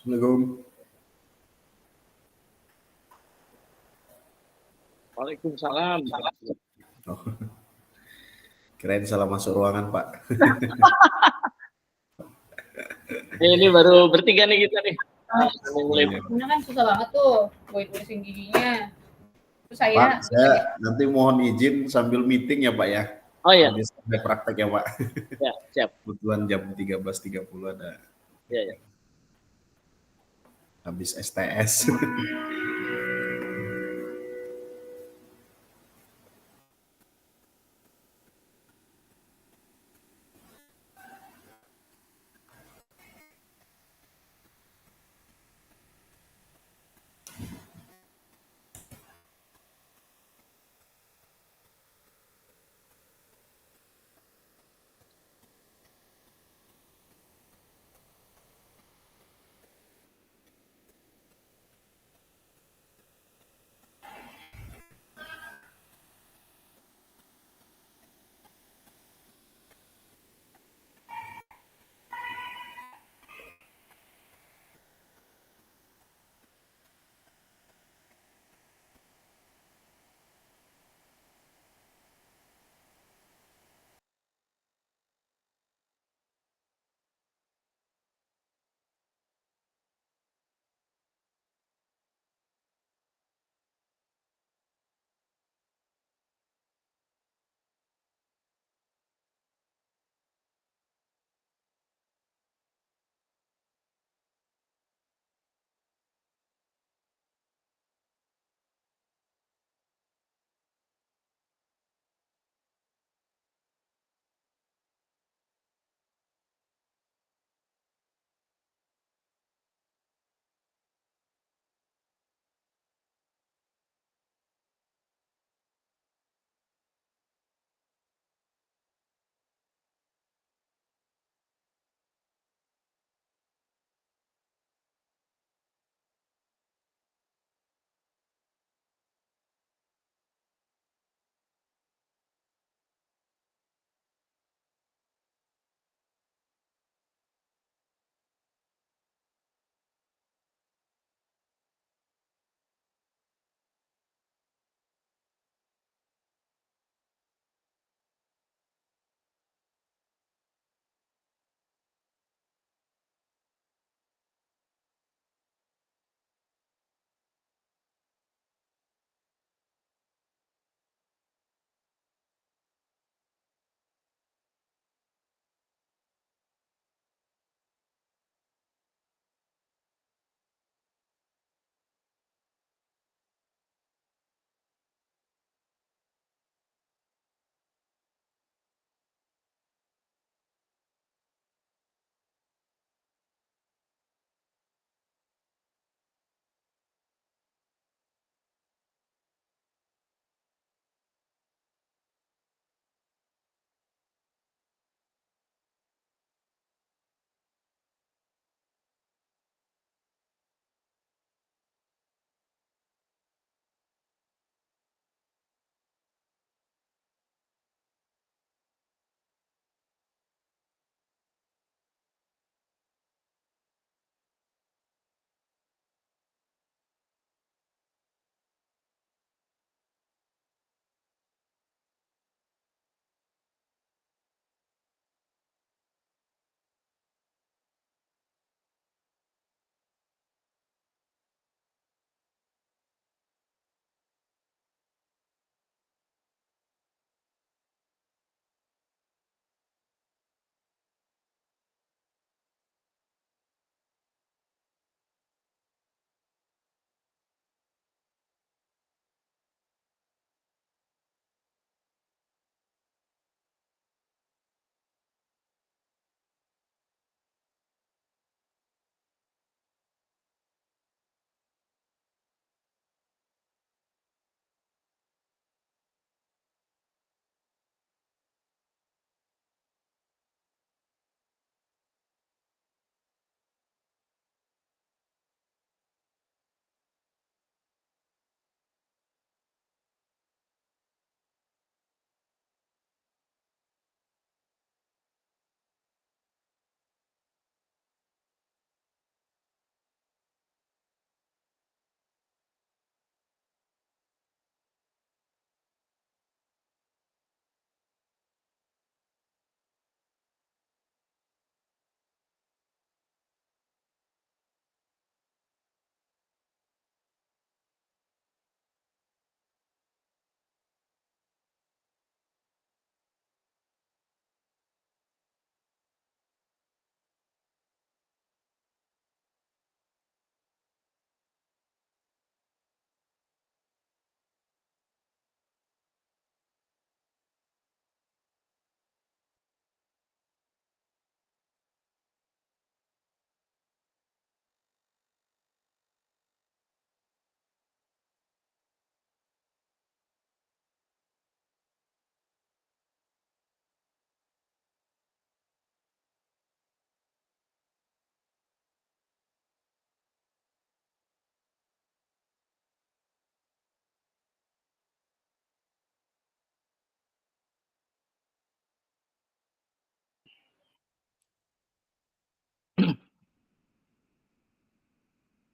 Assalamualaikum. Waalaikumsalam. Oh, kirain salah masuk ruangan, Pak. Ini baru bertiga nih kita nih. Mulai. Karena kan susah banget tuh buat urusin giginya. Terus saya Pak, saya nanti mohon izin sambil meeting ya, Pak ya. Oh iya. Habis ada praktek ya, Pak. Ya, siap. Kebetulan jam 13.30 ada. Ya, ya. Habis STS.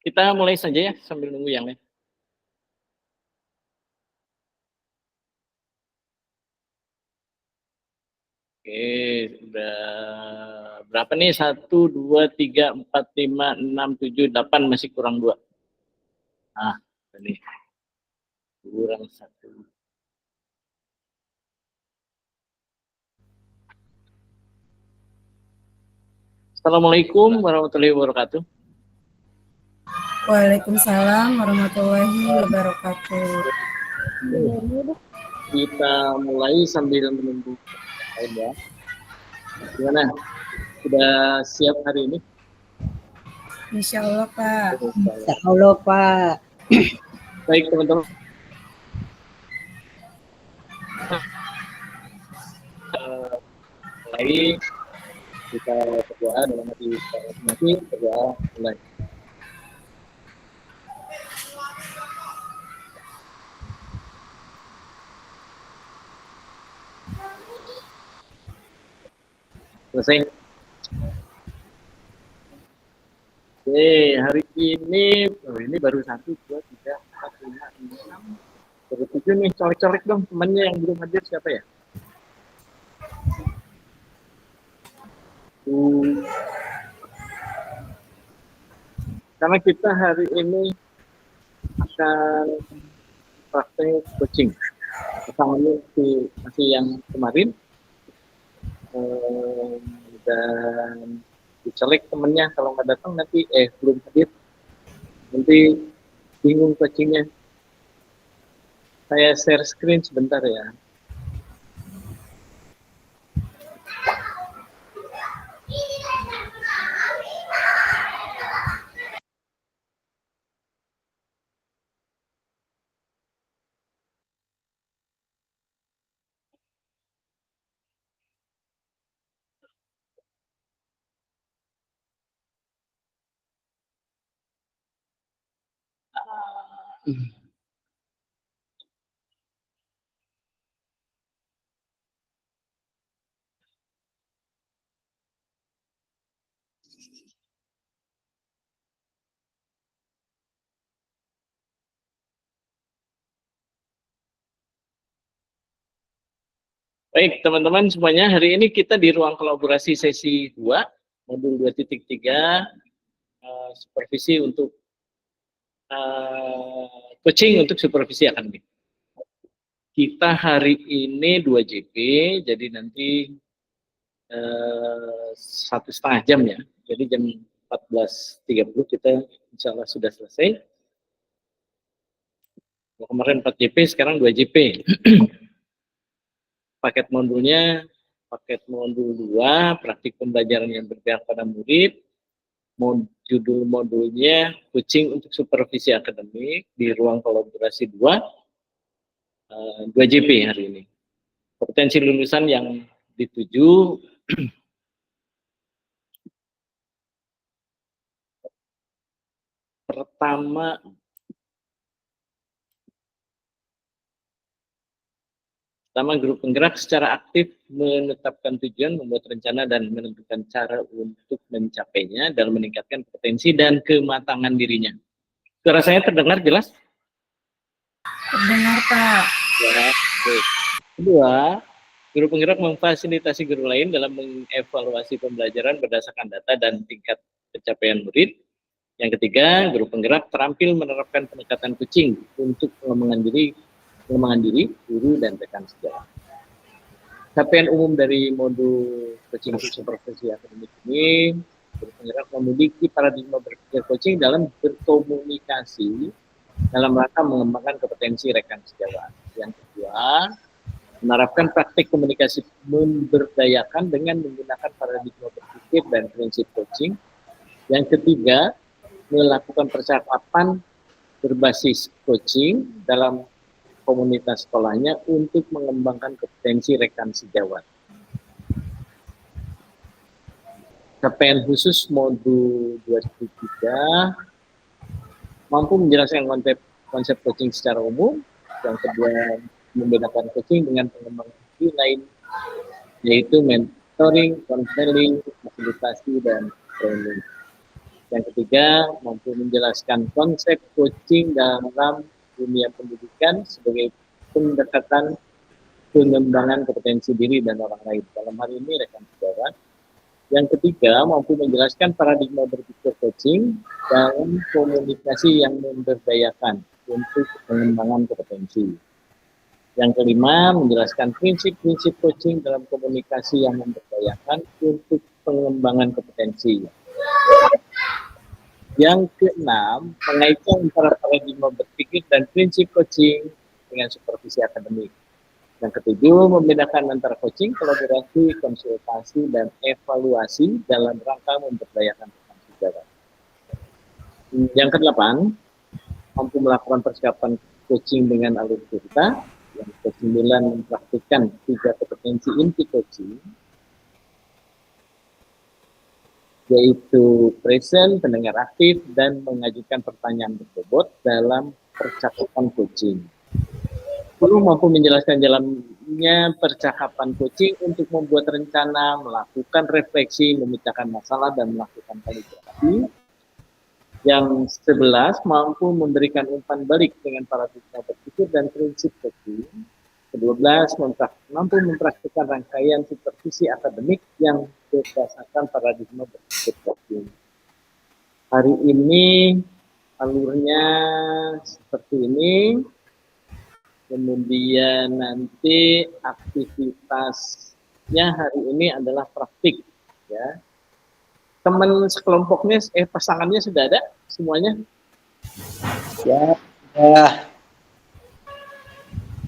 Kita mulai saja ya sambil nunggu yang lain. Oke, udah berapa nih? 1, 2, 3, 4, 5, 6, 7, 8, masih kurang 2. Nah, ini kurang 1. Assalamualaikum warahmatullahi wabarakatuh. Waalaikumsalam warahmatullahi wabarakatuh. Kita mulai sambil menunggu ya. Gimana? Sudah siap hari ini? Insya Allah Pak. Insya Allah Pak. Baik teman-teman. Mulai kita berdoa dalam hati kita masing-masing, berdoa mulai. Selesai. Oke, hari ini, ini baru 1, 2, 3, 4, 5, 6, baru 7 nih. Colek-colek dong temannya yang belum hadir siapa ya? Karena kita hari ini akan praktek coaching. Pertamanya masih yang kemarin, dan dicolek temennya kalau nggak datang nanti belum hadir, nanti bingung coachingnya. Saya share screen sebentar ya. Baik, teman-teman semuanya, hari ini kita di ruang kolaborasi sesi 2, modul 2.3, supervisi untuk coaching untuk supervisi akademik. Kita hari ini 2 JP, jadi nanti 1,5 jam ya. Jadi jam 14.30 kita insya Allah sudah selesai. Kemarin 4 JP, sekarang 2 JP. Paket modulnya, paket modul 2, praktik pembelajaran yang berpihak pada murid. Judul modulnya coaching untuk supervisi akademik di ruang kolaborasi 2, 2 JP hari ini. Kompetensi lulusan yang dituju pertama grup penggerak secara aktif menetapkan tujuan, membuat rencana dan menentukan cara untuk mencapainya dalam meningkatkan potensi dan kematangan dirinya. Suara saya terdengar jelas? Terdengar Pak. Ya, oke. Kedua, guru penggerak memfasilitasi guru lain dalam mengevaluasi pembelajaran berdasarkan data dan tingkat pencapaian murid. Yang ketiga, guru penggerak terampil menerapkan pendekatan coaching untuk pengembangan diri, guru, dan rekan sejawat. Capaian umum dari modul coaching supervisi akademik ini, guru penggerak memiliki paradigma berpikir coaching dalam berkomunikasi dalam rangka mengembangkan kompetensi rekan sejawat. Yang kedua, menerapkan praktik komunikasi memberdayakan dengan menggunakan paradigma berpikir dan prinsip coaching. Yang ketiga, melakukan percakapan berbasis coaching dalam komunitas sekolahnya untuk mengembangkan kompetensi rekan sejawat. Capaian khusus modul 2.3 mampu menjelaskan konsep coaching secara umum. Yang kedua, membedakan coaching dengan pengembangan diri lain, yaitu mentoring, counseling, fasilitasi, dan training. Yang ketiga, mampu menjelaskan konsep coaching dalam dunia pendidikan sebagai pendekatan pengembangan kompetensi diri dan orang lain. Dalam hal ini rekan sejawat. Yang ketiga, mampu menjelaskan paradigma berpikir coaching dalam komunikasi yang memberdayakan untuk pengembangan kompetensi. Yang kelima, menjelaskan prinsip-prinsip coaching dalam komunikasi yang memberdayakan untuk pengembangan kompetensi. Yang keenam, mengaitkan antara paradigma berpikir dan prinsip coaching dengan supervisi akademik. Yang ketujuh, membedakan antara coaching, kolaborasi, konsultasi, dan evaluasi dalam rangka memberdayakan rekan sejawat. Yang kedelapan, mampu melakukan persiapan coaching dengan alur cerita. Yang kesembilan, mempraktikkan 3 kompetensi inti coaching, yaitu present, pendengar aktif, dan mengajukan pertanyaan berbobot dalam percakapan coaching. 10, mampu menjelaskan jalannya percakapan coaching untuk membuat rencana, melakukan refleksi, memecahkan masalah, dan melakukan kalibrasi. Yang 11, mampu memberikan umpan balik dengan paradigma berpikir dan prinsip coaching. 12, mampu mempraktikkan rangkaian supervisi akademik yang berdasarkan paradigma berpikir coaching. Hari ini alurnya seperti ini. Kemudian nanti aktivitasnya hari ini adalah praktik, ya. Teman sekelompoknya, pasangannya sudah ada semuanya? Ya.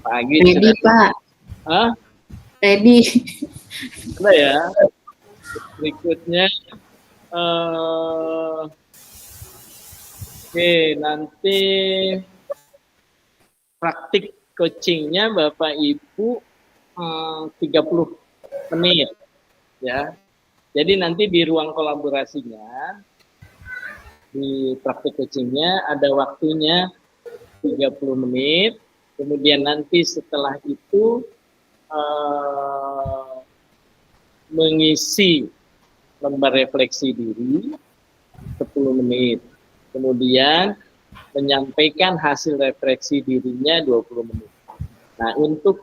Pagi. Ready, Pak. Hah? Ready. Ada ya. Berikutnya, oke, nanti praktik coachingnya Bapak Ibu 30 menit, ya. Jadi nanti di ruang kolaborasinya, di praktik coachingnya ada waktunya 30 menit. Kemudian nanti setelah itu mengisi lembar refleksi diri 10 menit. Kemudian menyampaikan hasil refleksi dirinya 20 menit. Nah, untuk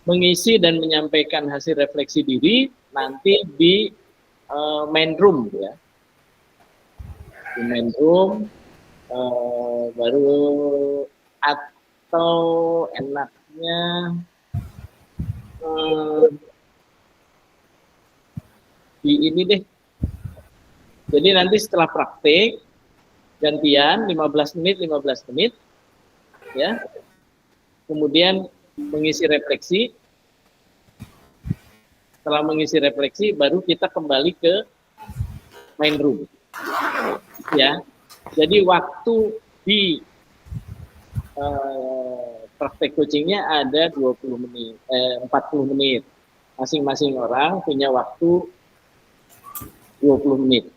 mengisi dan menyampaikan hasil refleksi diri nanti di main room, ya. Di main room baru, atau enaknya di ini deh. Jadi nanti setelah praktik gantian 15 menit, ya. Kemudian mengisi refleksi. Setelah mengisi refleksi baru kita kembali ke main room, ya. Jadi waktu di praktek coachingnya ada 40 menit. Masing-masing orang punya waktu 20 menit.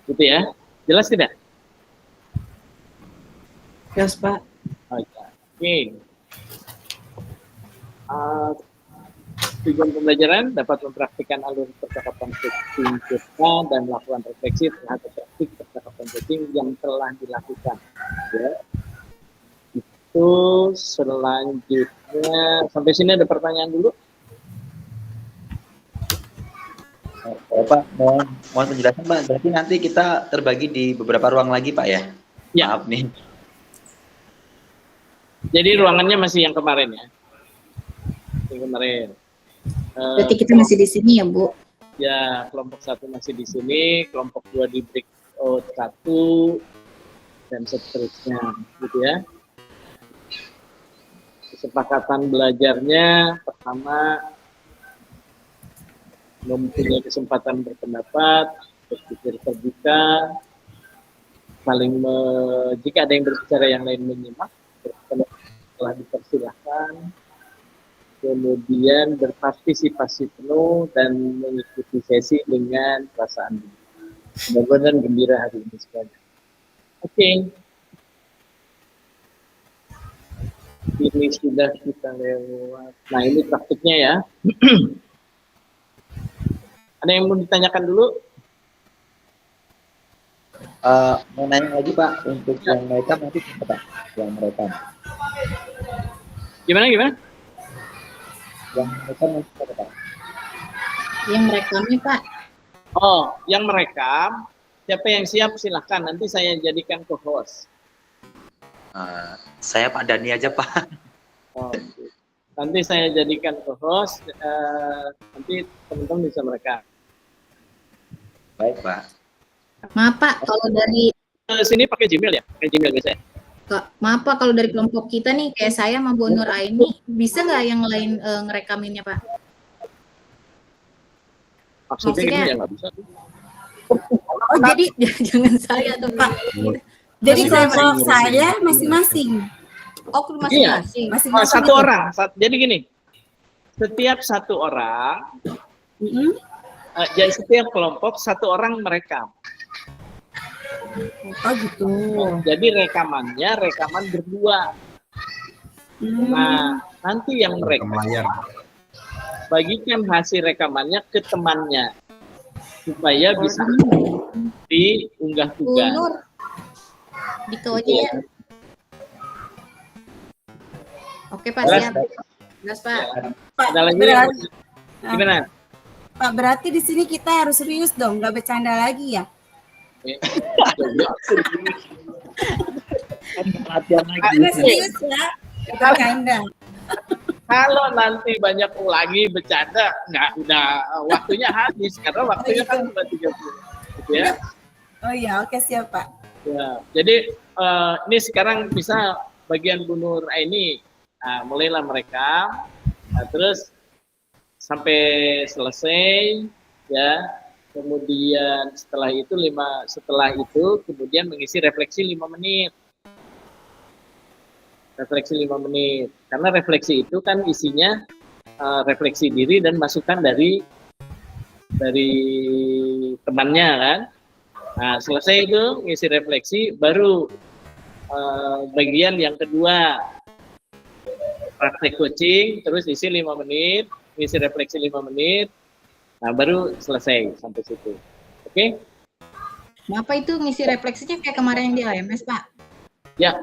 Gitu ya. Jelas tidak? Yes, Pak. Oke. Tujuan pembelajaran dapat mempraktikkan alur percakapan coaching kita dan melakukan refleksi terhadap praktik percakapan coaching yang telah dilakukan. Ya. Itu selanjutnya, sampai sini ada pertanyaan dulu. Pak, mohon penjelasan Pak. Berarti nanti kita terbagi di beberapa ruang lagi Pak ya? Ya. Maaf nih. Jadi ruangannya masih yang kemarin ya? Yang kemarin. Berarti kita masih di sini ya, Bu? Ya, kelompok 1 masih di sini, kelompok 2 di breakout 1, dan seterusnya, gitu ya. Kesepakatan belajarnya, pertama, mempunyai kesempatan berpendapat, berpikir terbuka, saling jika ada yang berbicara yang lain menyimak, telah dipersilahkan, kemudian berpartisipasi penuh dan mengikuti sesi dengan perasaan mudah-mudahan gembira hari ini semuanya. Oke. Ini sudah kita lewat. Nah, ini praktiknya ya. Ada yang mau ditanyakan dulu? Mau nanya lagi Pak, untuk yang merekam nanti siapa Pak? Yang merekam. Gimana? Yang merekam nanti siapa Pak? Yang merekamnya Pak. Oh, yang merekam, siapa yang siap silahkan, nanti saya jadikan co-host. Saya Pak Dani aja Pak. Oh, nanti saya jadikan co-host, nanti teman-teman bisa merekam. Baik Pak. Maaf Pak, kalau dari Sini pakai Gmail ya? Pakai Gmail biasanya. maaf Pak, kalau dari kelompok kita nih kayak saya sama Bu Nur Aini, bisa nggak yang lain ngerekaminnya Pak? Maksudnya Maksudnya- gini ya nggak bisa. Oh, jadi jangan saya tuh Pak. Jadi Masing-masing kelompok ngurusin. saya masing-masing. Oh, masing-masing. Masing-masing. Satu orang. Jadi gini, setiap satu orang, Mm-mm. jadi setiap kelompok satu orang merekam. Oh gitu. Jadi rekaman berdua. Hmm. Nah, nanti yang Rekam merekam layar. bagikan hasil rekamannya ke temannya supaya bisa diunggah Bu juga. Nur, di aja ya. Oke Pak, Jelas, siap. Jelas Pak. Pak, Ada lagi? berarti, Gimana? Pak, berarti di sini kita harus serius dong, nggak bercanda lagi ya? Latihan lagi. Harus serius ya, nggak bercanda. Kalau nanti banyak lagi bercanda, nggak udah waktunya habis karena waktunya kan cuma 30. Gitu ya. Oh iya, oke siap Pak. Ya, jadi ini sekarang bisa bagian Bu Nur Aini, mulailah mereka, terus sampai selesai, ya. Kemudian setelah itu kemudian mengisi refleksi 5 menit. Refleksi 5 menit. Karena refleksi itu kan isinya refleksi diri dan masukan dari temannya kan. Nah, selesai itu ngisi refleksi, baru bagian yang kedua praktek coaching, terus isi 5 menit, ngisi refleksi 5 menit, nah baru selesai sampai situ. Oke? Kenapa itu ngisi refleksinya kayak kemarin yang di AMS Pak? Ya.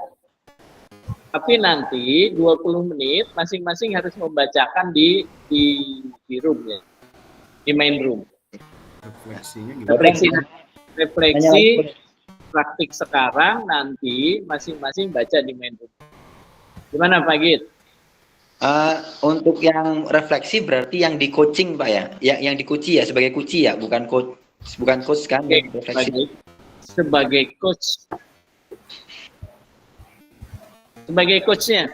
Tapi nanti 20 menit masing-masing harus membacakan di room-nya, di main room. Refleksinya gimana? Refleksi praktik sekarang, nanti masing-masing baca di main room. Gimana Pak Git? Untuk yang refleksi berarti yang di coaching Pak ya? Yang di kunci ya, sebagai kunci ya, bukan coach kan? Oke, yang refleksi. sebagai coach. Sebagai coachnya.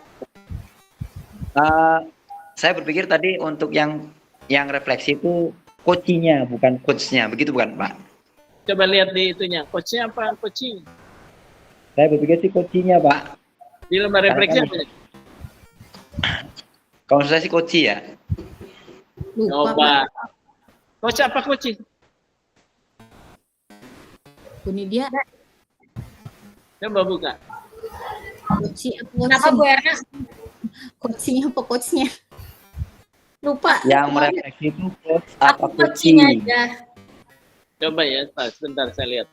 Saya berpikir tadi untuk yang refleksi itu coachingnya, bukan coachnya, begitu bukan Pak? Coba lihat di itunya. Coachnya apa? Coaching. Saya berpikir sih coachingnya Pak. Di lembar refleksi apa? Kalau saya sih coaching ya. Lupa Pak. Coba. Coach apa coaching? Ini dia Coba buka. Kenapa Bu Erna? coachingnya apa coachnya? Lupa. Yang merefleksi itu coach apa Aku coaching coaching? aja. Coba ya, sebentar saya lihat.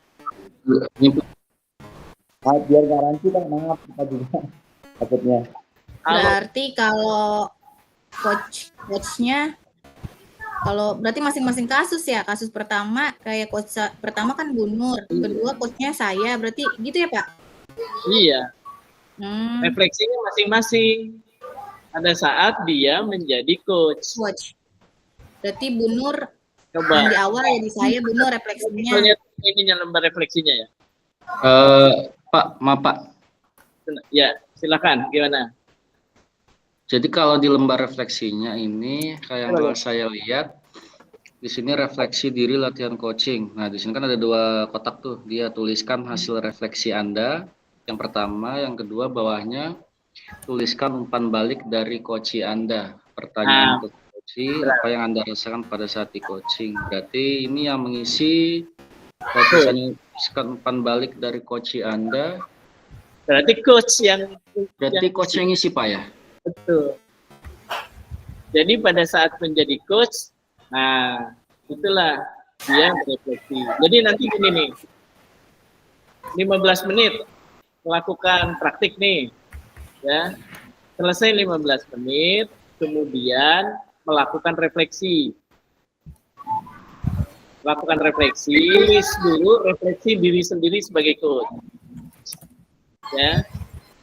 Biar garansi Pak, maaf kita juga takutnya. Halo. Berarti kalau coachnya, kalau berarti masing-masing kasus ya. Kasus pertama kayak coach pertama kan Bu Nur, kedua coachnya saya. Berarti gitu ya Pak? Iya. Hmm, Refleksinya masing-masing. Ada saat dia menjadi coach. coach. Berarti Bu Nur Coba. yang di awal ya di saya Bu Nur refleksinya. Lihat ininya lembar refleksinya ya. Pak, maaf Pak. Ya, silakan. Gimana? Jadi kalau di lembar refleksinya ini kayak Halo. yang saya lihat di sini refleksi diri latihan coaching. Nah, di sini kan ada 2 kotak tuh. Dia tuliskan hasil refleksi Anda. Yang pertama, yang kedua bawahnya tuliskan umpan balik dari coaching Anda. Pertanyaan untuk coaching, apa yang Anda rasakan pada saat di coaching. Berarti ini yang mengisi kalau misalnya tuliskan umpan balik dari coaching Anda. Berarti coach yang Berarti coach yang ngisi Pak ya? betul. Jadi pada saat menjadi coach, nah itulah dia berefleksi. Jadi nanti gini nih, 15 menit melakukan praktik nih, ya. Selesai 15 menit, kemudian melakukan refleksi. Lakukan refleksi, list dulu refleksi diri sendiri sebagai coach. Ya.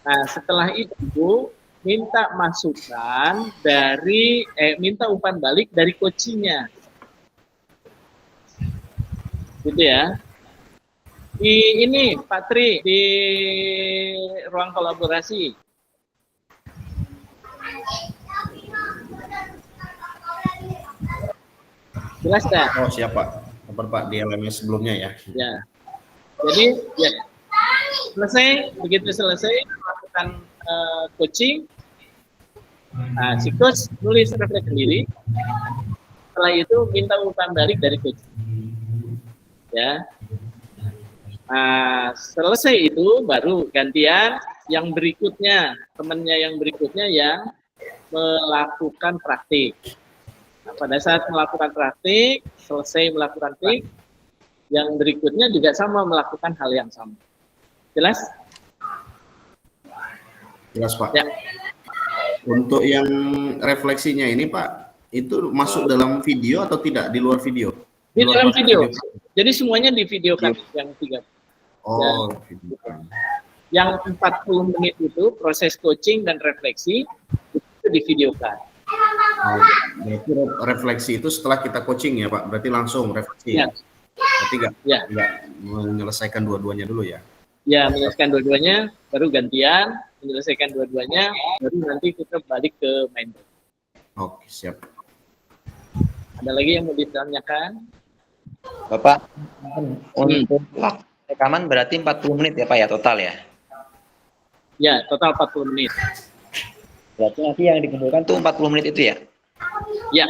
Nah, setelah itu minta masukan dari minta umpan balik dari coachingnya. Gitu ya. Ini Pak Tri di ruang kolaborasi. Jelas tak? Oh siap Pak. Kabar Pak di LMS sebelumnya ya. Ya. Jadi ya selesai, begitu selesai melakukan coaching. Nah, si coach nulis refleks sendiri. Setelah itu minta umpan balik dari coach. Ya. Nah, selesai itu baru gantian yang berikutnya, temannya yang berikutnya yang melakukan praktik. Nah, pada saat melakukan praktik, selesai melakukan praktik, yang berikutnya juga sama melakukan hal yang sama. Jelas? Jelas Pak. Ya. Untuk yang refleksinya ini Pak, itu masuk dalam video atau tidak di luar video? Di dalam video. Jadi semuanya divideokan yang 3. Oh, video. Yang 40 menit itu proses coaching dan refleksi itu divideokan. Oh, berarti refleksi itu setelah kita coaching ya Pak, berarti langsung refleksi. Ya. Berarti Ya. nggak menyelesaikan dua-duanya dulu ya? Ya, menyelesaikan dua-duanya, baru gantian, menyelesaikan dua-duanya, baru nanti kita balik ke main. Oke, siap. Ada lagi yang mau ditanyakan? Bapak, untuk waktu rekaman berarti 40 menit ya Pak ya total ya? Ya, total 40 menit. Berarti nanti yang dikumpulkan tuh 40 menit itu ya? Ya,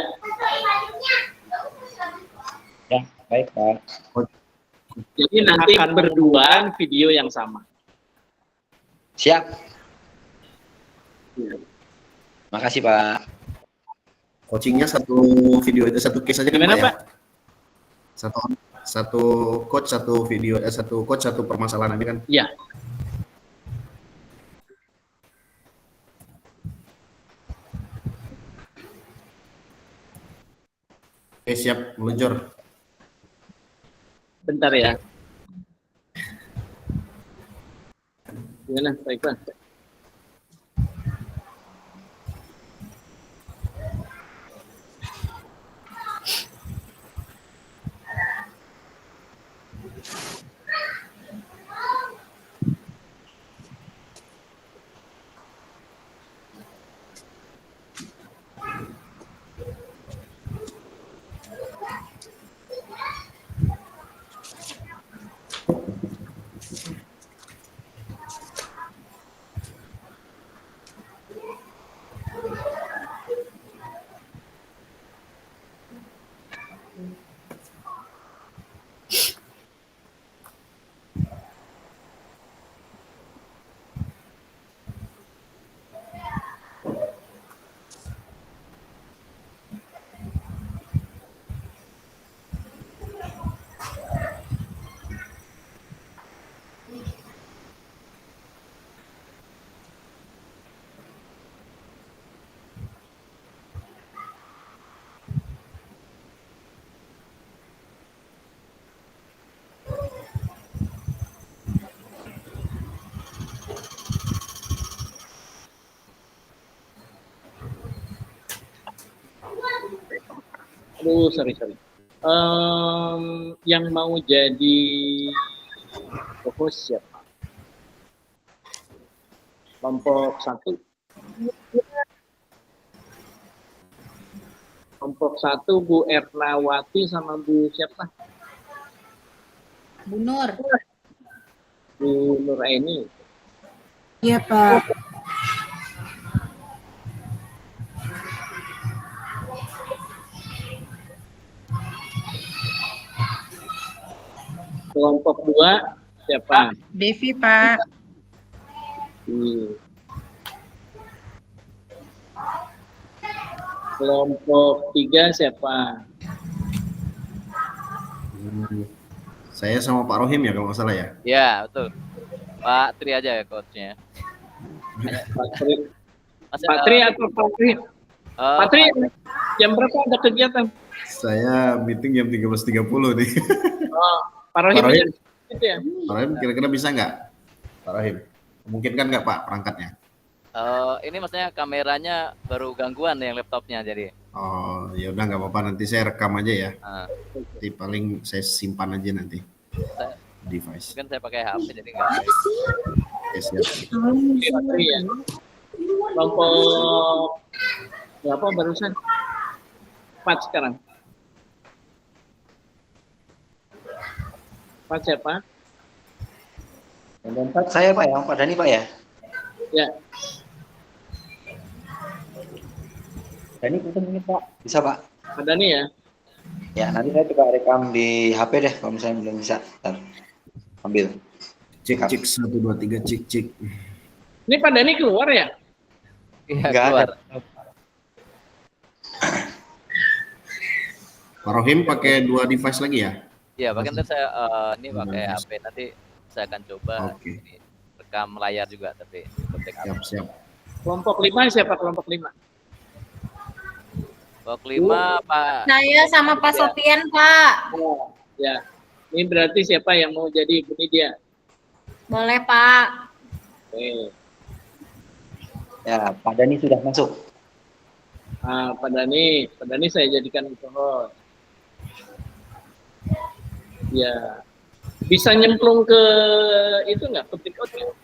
Ya, baik Pak. jadi nanti akan berduaan video yang sama. Siap. Ya. Makasih Pak. Coachingnya satu video itu satu case aja kan Gimana, Pak ya? Pak? Satu coach satu video, satu coach satu permasalahan ini kan? Ya, Oke, siap meluncur. bentar ya. Gimana, Pak Iqbal? Aduh, sorry. Yang mau jadi host siapa? Kelompok 1. Kelompok 1 Bu Ernawati sama Bu siapa? Bu Nur. Bu Nuraini. Iya Pak. Kelompok 2 siapa? Devi, Pak. Kelompok 3 siapa? Saya sama Pak Rohim ya kalau nggak salah ya. Ya, betul. Pak Tri aja ya coachnya. Pak Tri, Mas, Pak Tri atau Pak Tri? Pak Tri, jam berapa ada kegiatan? Saya meeting jam 13.30 nih. Oh, Pak Rohim Pak Rohim. gitu ya? Pak Rohim kira-kira bisa nggak? Pak Rohim, memungkinkan nggak Pak perangkatnya? ini maksudnya kameranya baru gangguan yang laptopnya jadi. Oh, ya udah nggak apa-apa, nanti saya rekam aja ya. Nah, Nanti paling saya simpan aja nanti device. kan saya pakai HP jadi nggak. Oke, siap. Pak Tri ya. Kelompok berapa barusan? 4 sekarang. 4 siapa? Yang keempat saya Pak ya, Pak Dani Pak ya. Ya, Dani ini Pak. Bisa Pak. Pak Dani ya. Ya nanti saya coba rekam di HP deh kalau misalnya belum bisa. Ntar ambil. Cek 1 2 3 cek. Ini Pak Dani keluar ya? Iya, Nggak keluar. Pak Rohim pakai 2 device lagi ya? Iya, bahkan ntar saya ini pakai HP nanti saya akan coba Oke. ini, rekam layar juga tapi Siap. Kelompok 5 siapa kelompok 5? Kelompok 5 Pak. Saya sama Pak Sofian, Pak. Oh, ya. Ini berarti siapa yang mau jadi Bu Nidia? Boleh, Pak. Oke. Ya Pak Dani sudah masuk. Pak Dani saya jadikan co-host. Ya, bisa nyemplung ke itu nggak, ke breakout nggak?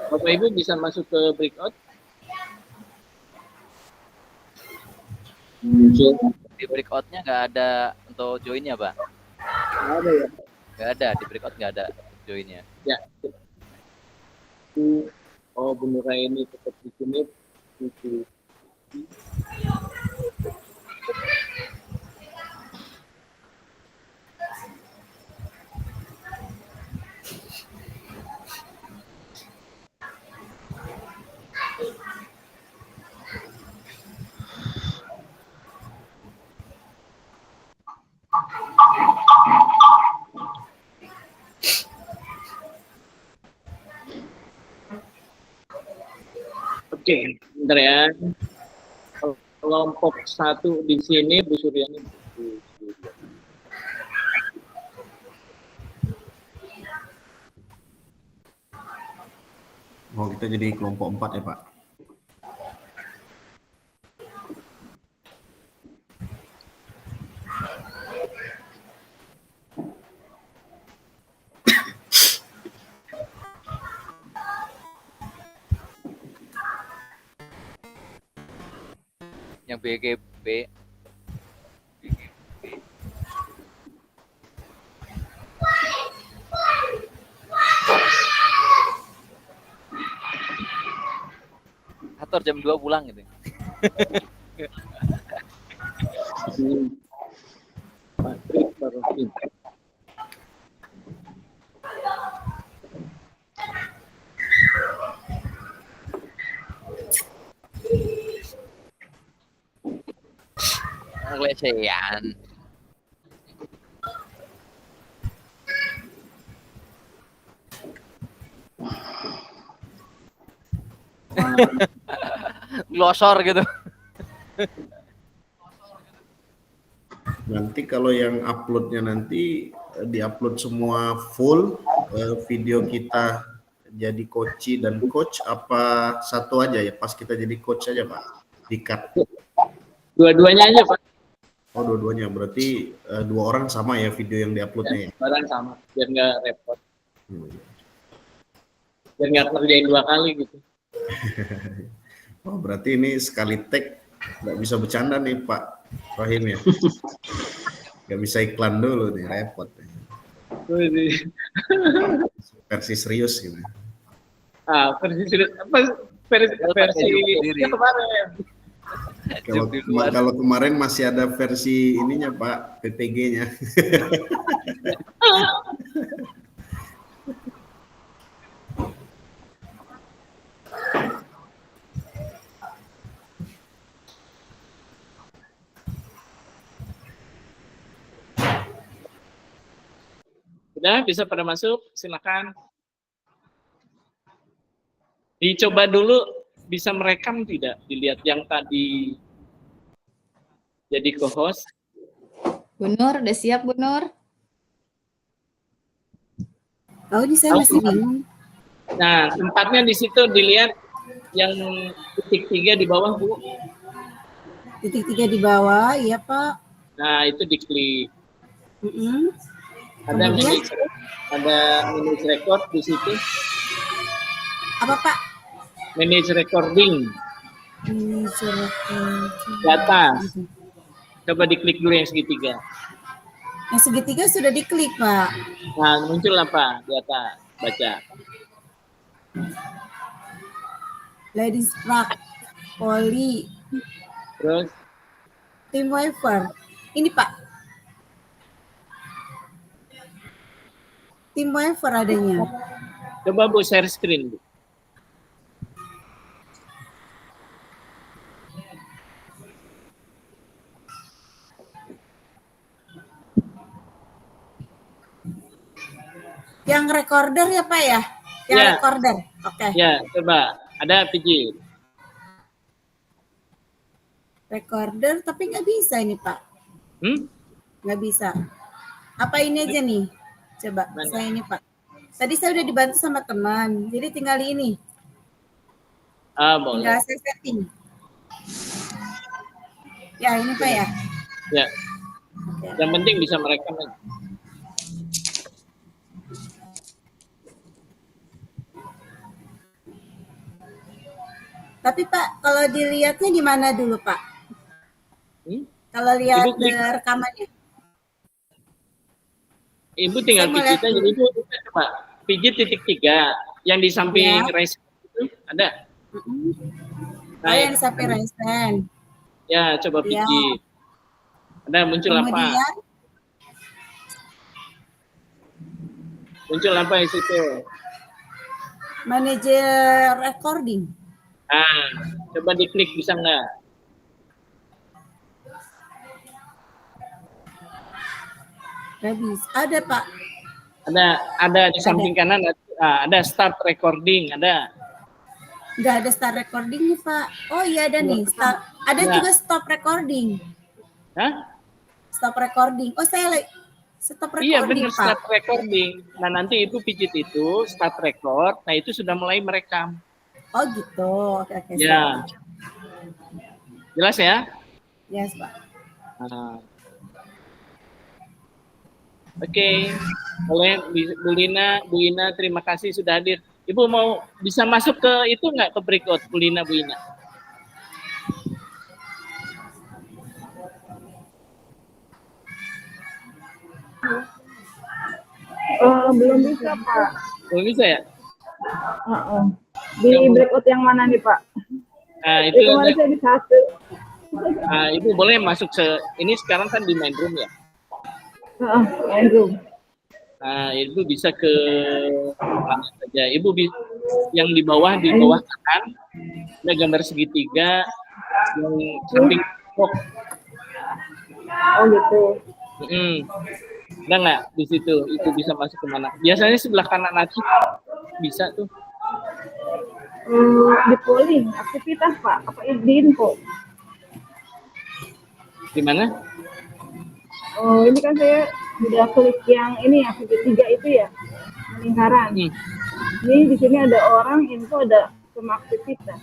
Bapak Ibu bisa masuk ke breakout? Muncul. Di breakout-nya nggak ada untuk join-nya, Pak. Nggak ada ya? Nggak ada, di breakout nggak ada join-nya. Ya. Oh, Bu Nuraini tetap di sini. Itu. Oke, bentar ya. Kelompok 1 di sini Bu Suryani. Oh, kita jadi kelompok 4 ya Pak? Yang BGB kantor jam 2 pulang gitu. Patrick Barokin. Pelecehan. Glosor gitu. Nanti kalau yang uploadnya nanti diupload semua full video kita jadi coach dan coach apa satu aja ya pas kita jadi coach aja Pak? Di-cut. Dua-duanya aja Pak. Oh dua-duanya berarti 2 orang sama ya video yang diuploadnya ya? Barang sama, biar nggak repot. Biar nggak kerjain 2 kali gitu. Oh berarti ini sekali tag nggak bisa bercanda nih Pak Rahim ya? Nggak bisa iklan dulu nih, repot. Versi serius gitu. Versi serius apa? Versi kemarin. Kalau kemarin masih ada versi ininya Pak, PPG-nya. Udah bisa pada masuk, silakan. Dicoba dulu bisa merekam tidak? Dilihat yang tadi jadi co-host. Bu Nur, udah siap Bu Nur? Oh, ini saya masih bingung. Nah, tempatnya di situ dilihat yang titik 3 di bawah, Bu. Titik 3 di bawah, iya Pak. Nah, itu diklik. Ada Kemudian? manage record di situ. Apa Pak? Manage recording. Manage recording. Data. Coba diklik dulu yang segitiga. Yang segitiga sudah diklik Pak. Nah, muncul apa? Data. Baca. Ladies Park, Poli, Terus Tim Waver. Ini Pak. Tim Waver adanya. coba Bu share screen, Bu. Yang recorder ya Pak ya? Yang Ya. recorder. Oke. Ya, coba. Ada PJ. Recorder tapi nggak bisa ini Pak. Nggak bisa. Apa ini aja nih? Coba Mana? saya ini Pak. Tadi saya udah dibantu sama teman. Jadi tinggal ini. Boleh. Tinggal saya setting. Ya ini Pak ya. Ya. Oke. Yang penting bisa merekam aja. Tapi Pak, kalau dilihatnya di mana dulu Pak? Kalau lihat Ibu klik. rekamannya. Ibu tinggal Saya mau pijit lihat aja. dulu. Ibu coba pijit titik 3 yang di samping Ya. raise itu ada. Oh, yang sampai resen. Ya, coba Ya. pijit. Ada muncul apa? Kemudian Muncul apa di situ? manajer recording. Nah, coba diklik bisa nggak? Nggak bisa. Ada Pak. Ada di samping kanan ada start recording, ada. Nggak ada start recording nih Pak. Oh iya ada nih. Ada Ya. juga stop recording. Hah? Stop recording. Oh saya like stop Iya recording benar, Pak. start recording. Nah nanti ibu pijit itu start record. Nah itu sudah mulai merekam. Oh gitu. Oke. Ya. Jelas ya? Yes Pak. Nah. Oke, boleh Bu Ina, terima kasih sudah hadir. Ibu mau bisa masuk ke itu nggak, ke breakout, Bu Ina? Belum bisa Pak. Belum bisa ya? Di breakout yang mana nih Pak? Nah itu Kemarin saya di 1. Nah, Ibu boleh masuk ini sekarang kan di main room ya? Main room. Nah, Ibu bisa ke mana saja. Ibu yang di bawah kanan ada gambar segitiga yang samping box. Oh gitu. Ada nggak di situ? Itu bisa masuk ke mana? Biasanya sebelah kanan aja bisa tuh. Di polling aktivitas Pak, apa di info? Gimana? Oh ini kan saya sudah klik yang ini ya, segitiga itu ya, lingkaran. Ini di sini ada orang, info, ada semua aktivitas.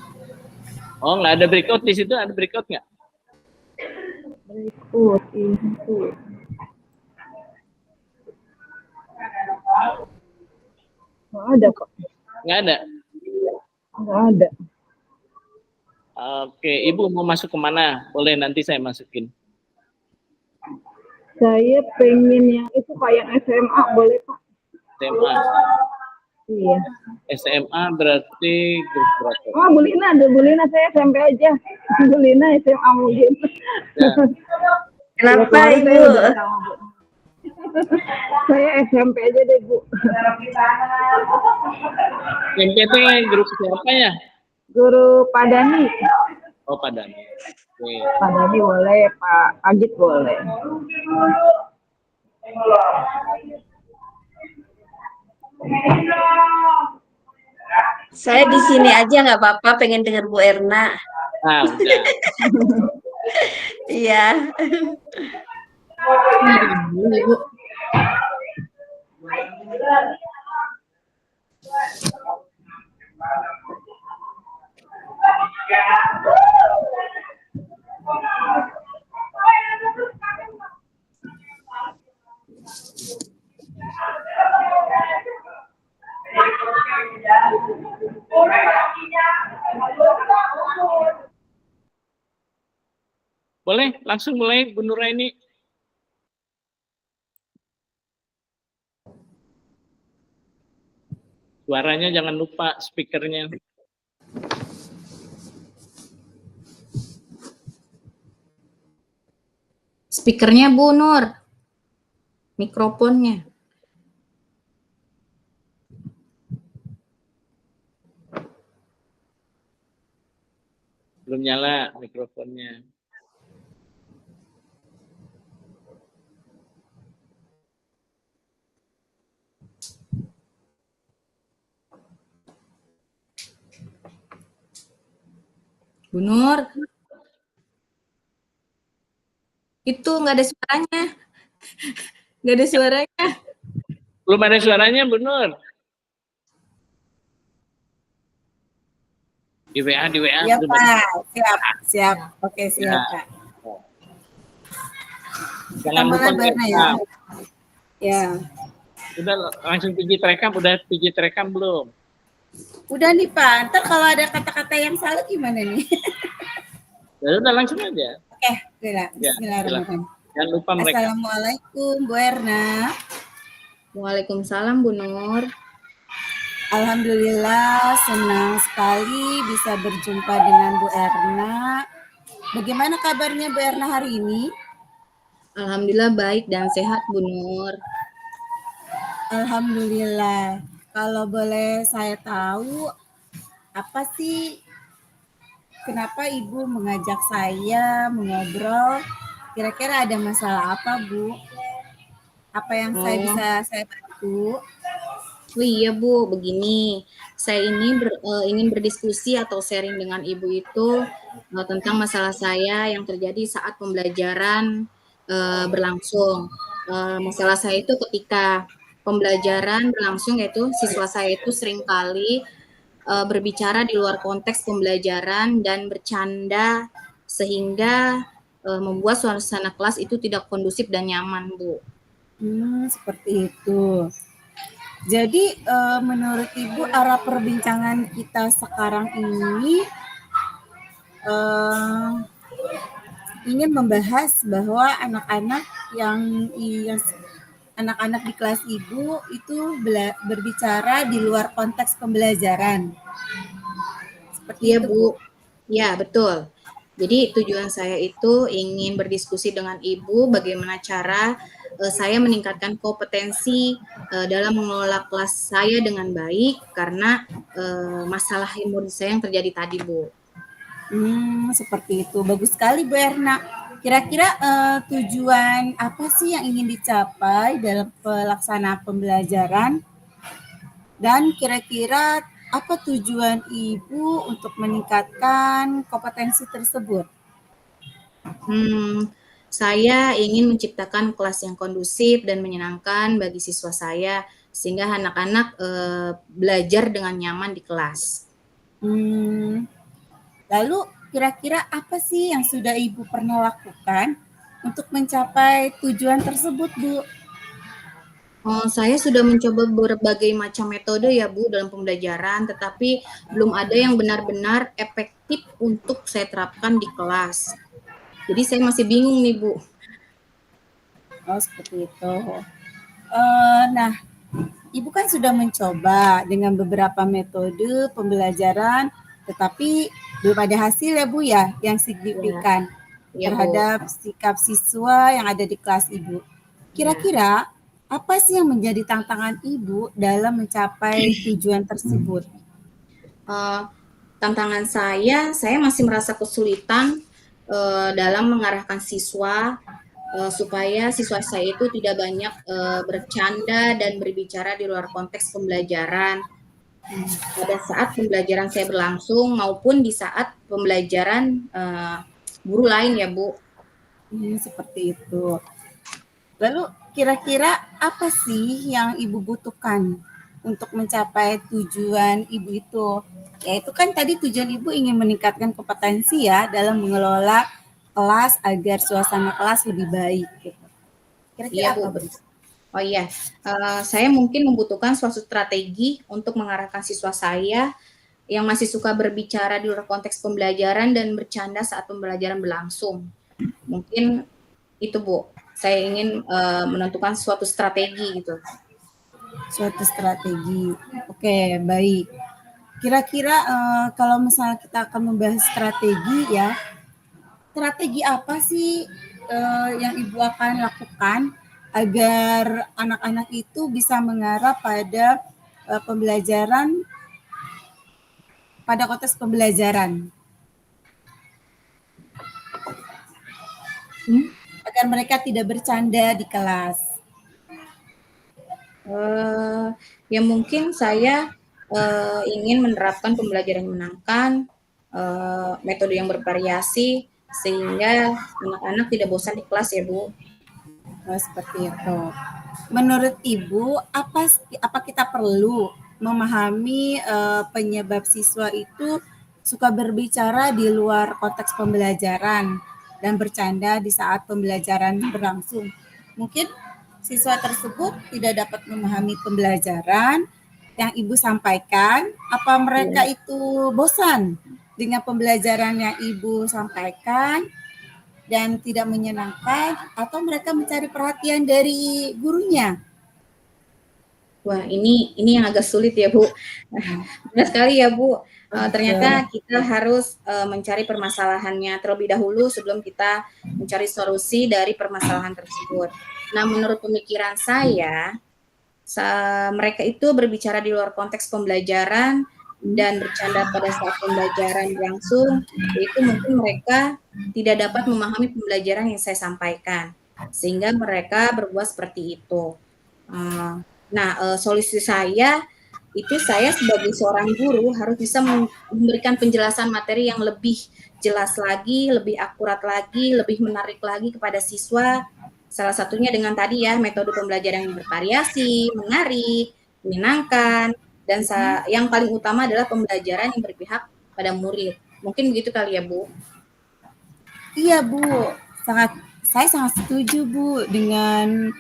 Oh nggak ada breakout di situ? Ada breakout nggak? Berikut info. Nggak ada kok. Nggak ada. Nggak ada. Oke, Ibu mau masuk kemana? Boleh nanti saya masukin. Saya pengen yang itu Pak, yang SMA boleh Pak? SMA. Iya. SMA berarti grup berapa? Oh Bu Lina, ada Bu Lina, saya SMP aja. Bu Lina SMA mungkin. Ya. Kenapa Ibu? Saya SMP aja deh Bu. MPT grup siapa ya? Guru Padani. Oh Padani. Oke. Padani boleh, Pak Agit boleh. Saya di sini aja nggak apa-apa, pengen dengar Bu Erna. Ah, udah. Iya. Ibu. Boleh langsung mulai Bu Nuraini. Suaranya jangan lupa speakernya. Speakernya Bu Nur. Mikrofonnya. Belum nyala mikrofonnya. Bu Nur. Itu nggak ada suaranya. Nggak ada suaranya. Belum ada suaranya, Bu Nur. Di WA. Iya Pak, siap. Oke, siap Pak. Jangan lupa Berna ya. Ya. Udah langsung pijit rekam, belum? Udah nih Pak, ntar kalau ada kata-kata yang salah gimana nih? Ya udah langsung aja. Oke, bismillahirrahmanirrahim. Jangan lupa mereka. Assalamualaikum Bu Erna. Waalaikumsalam Bu Nur. Alhamdulillah senang sekali bisa berjumpa dengan Bu Erna. Bagaimana kabarnya Bu Erna hari ini? Alhamdulillah baik dan sehat Bu Nur. Alhamdulillah. Kalau boleh saya tahu, apa sih kenapa Ibu mengajak saya mengobrol? Kira-kira ada masalah apa Bu? Apa yang saya bantu? Oh iya Bu, begini, saya ini ingin berdiskusi atau sharing dengan Ibu itu tentang masalah saya yang terjadi saat pembelajaran berlangsung. Masalah saya itu ketika pembelajaran berlangsung, yaitu siswa saya itu seringkali berbicara di luar konteks pembelajaran dan bercanda sehingga membuat suasana kelas itu tidak kondusif dan nyaman Bu. Seperti itu. Jadi menurut Ibu arah perbincangan kita sekarang ini ingin membahas bahwa anak-anak anak-anak di kelas Ibu itu berbicara di luar konteks pembelajaran. Seperti itu Bu. Ya, betul. Jadi tujuan saya itu ingin berdiskusi dengan Ibu bagaimana cara saya meningkatkan kompetensi dalam mengelola kelas saya dengan baik karena masalah murid saya yang terjadi tadi, Bu. Seperti itu. Bagus sekali, Bu Erna. Kira-kira tujuan apa sih yang ingin dicapai dalam pelaksanaan pembelajaran? Dan kira-kira apa tujuan Ibu untuk meningkatkan kompetensi tersebut? Saya ingin menciptakan kelas yang kondusif dan menyenangkan bagi siswa saya sehingga anak-anak belajar dengan nyaman di kelas. Lalu kira-kira apa sih yang sudah Ibu pernah lakukan untuk mencapai tujuan tersebut, Bu? Saya sudah mencoba berbagai macam metode ya Bu dalam pembelajaran, tetapi belum ada yang benar-benar efektif untuk saya terapkan di kelas. Jadi saya masih bingung nih Bu. Seperti itu. Nah, Ibu kan sudah mencoba dengan beberapa metode pembelajaran, tetapi belum ada hasil ya Bu ya yang signifikan terhadap sikap siswa yang ada di kelas Ibu. Kira-kira apa sih yang menjadi tantangan Ibu dalam mencapai tujuan tersebut? Tantangan saya masih merasa kesulitan dalam mengarahkan siswa supaya siswa saya itu tidak banyak bercanda dan berbicara di luar konteks pembelajaran pada saat pembelajaran saya berlangsung maupun di saat pembelajaran guru lain ya Bu. Seperti itu. Lalu kira-kira apa sih yang Ibu butuhkan untuk mencapai tujuan Ibu itu? Yaitu kan tadi tujuan Ibu ingin meningkatkan kompetensi ya dalam mengelola kelas agar suasana kelas lebih baik. Gitu. Kira-kira Iya Bu. apa Bu? Oh iya, saya mungkin membutuhkan suatu strategi untuk mengarahkan siswa saya yang masih suka berbicara di luar konteks pembelajaran dan bercanda saat pembelajaran berlangsung. Mungkin itu Bu, saya ingin menentukan suatu strategi gitu. Suatu strategi. Oke, baik. Kira-kira kalau misalnya kita akan membahas strategi ya, strategi apa sih yang Ibu akan lakukan agar anak-anak itu bisa mengarah pada pembelajaran pada konteks pembelajaran? Agar mereka tidak bercanda di kelas. Ya mungkin saya ingin menerapkan pembelajaran yang menyenangkan, metode yang bervariasi sehingga anak-anak tidak bosan di kelas ya Bu. Seperti itu. Menurut Ibu, apa kita perlu memahami penyebab siswa itu suka berbicara di luar konteks pembelajaran dan bercanda di saat pembelajaran berlangsung? Mungkin siswa tersebut tidak dapat memahami pembelajaran yang Ibu sampaikan. Apa mereka itu bosan dengan pembelajaran yang Ibu sampaikan dan tidak menyenangkan, atau mereka mencari perhatian dari gurunya? Wah, ini yang agak sulit ya Bu. Benar sekali ya Bu. Ternyata kita harus mencari permasalahannya terlebih dahulu sebelum kita mencari solusi dari permasalahan tersebut. Nah, menurut pemikiran saya, mereka itu berbicara di luar konteks pembelajaran dan bercanda pada saat pembelajaran berlangsung, itu mungkin mereka tidak dapat memahami pembelajaran yang saya sampaikan, sehingga mereka berbuat seperti itu. Solusi saya itu saya sebagai seorang guru harus bisa memberikan penjelasan materi yang lebih jelas lagi, lebih akurat lagi, lebih menarik lagi kepada siswa. Salah satunya dengan tadi ya, metode pembelajaran yang bervariasi, menarik, menyenangkan, dan yang paling utama adalah pembelajaran yang berpihak pada murid. Mungkin begitu kali ya Bu? Iya Bu, saya sangat setuju Bu dengan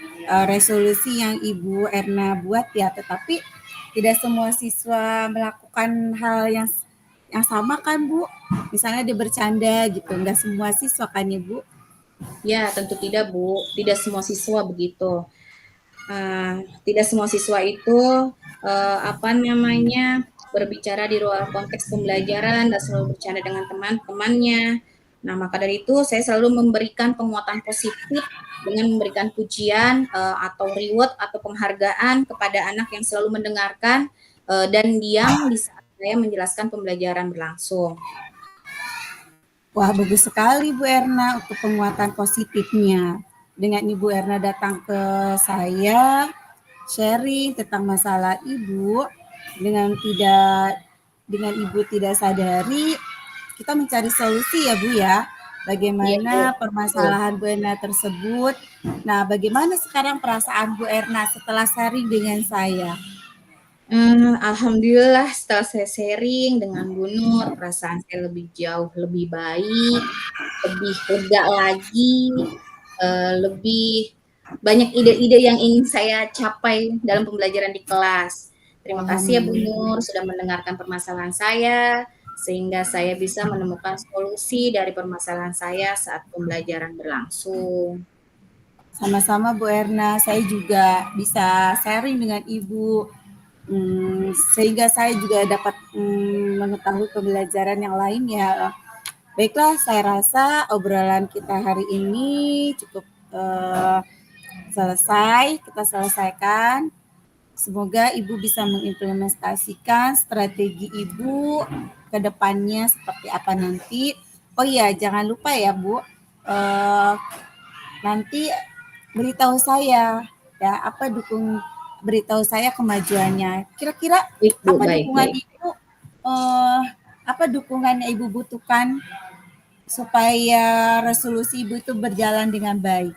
resolusi yang Ibu Erna buat ya, tetapi tidak semua siswa melakukan hal yang sama kan Bu? Misalnya dia bercanda gitu, nggak semua siswa kan ya Bu? Ya, tentu tidak Bu, tidak semua siswa begitu. Tidak semua siswa itu berbicara di luar konteks pembelajaran dan selalu bercanda dengan teman-temannya. Nah, maka dari itu saya selalu memberikan penguatan positif dengan memberikan pujian atau reward atau penghargaan kepada anak yang selalu mendengarkan dan diam di saat saya menjelaskan pembelajaran berlangsung. Wah, bagus sekali Bu Erna untuk penguatan positifnya. Dengan Ibu Erna datang ke saya, sharing tentang masalah Ibu, dengan Ibu tidak sadari, kita mencari solusi ya Bu ya. Bagaimana permasalahan Bu Erna tersebut. Nah, bagaimana sekarang perasaan Bu Erna setelah sharing dengan saya? Alhamdulillah setelah saya sharing dengan Bu Nur, perasaan saya jauh lebih baik, lebih lega lagi, lebih banyak ide-ide yang ingin saya capai dalam pembelajaran di kelas. Terima kasih ya Bu Nur sudah mendengarkan permasalahan saya, sehingga saya bisa menemukan solusi dari permasalahan saya saat pembelajaran berlangsung. Sama-sama Bu Erna, saya juga bisa sharing dengan Ibu, sehingga saya juga dapat mengetahui pembelajaran yang lain ya. Baiklah, saya rasa obrolan kita hari ini cukup selesai, kita selesaikan. Semoga Ibu bisa mengimplementasikan strategi Ibu ke depannya seperti apa nanti. Oh iya, jangan lupa ya Bu, nanti beritahu saya ya beritahu saya kemajuannya. Kira-kira Baik, Bu. apa Baik, dukungan baik. Ibu apa dukungan yang Ibu butuhkan supaya resolusi Ibu itu berjalan dengan baik?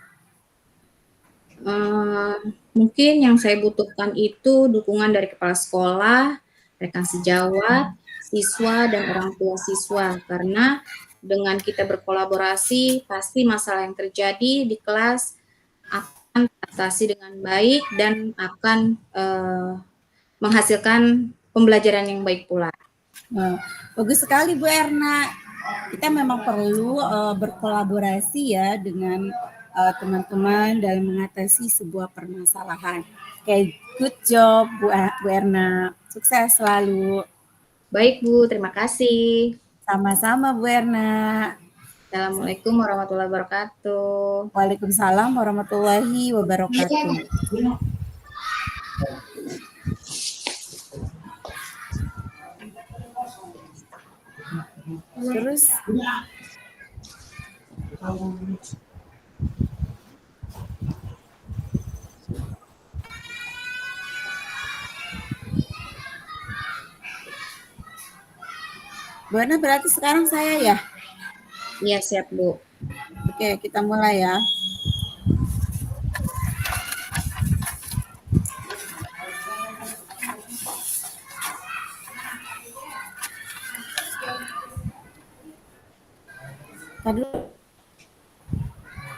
Mungkin yang saya butuhkan itu dukungan dari kepala sekolah, rekan sejawat, siswa, dan orang tua siswa. Karena dengan kita berkolaborasi, pasti masalah yang terjadi di kelas akan teratasi dengan baik dan akan menghasilkan pembelajaran yang baik pula. Nah, bagus sekali Bu Erna. Kita memang perlu berkolaborasi ya dengan teman-teman dalam mengatasi sebuah permasalahan. Oke, good job Bu Erna. Sukses selalu. Baik Bu, terima kasih. Sama-sama Bu Erna. Assalamualaikum warahmatullahi wabarakatuh. Waalaikumsalam warahmatullahi wabarakatuh. Terus Bu Erna berarti sekarang saya ya? Iya, siap Bu. Oke, kita mulai ya. Tadi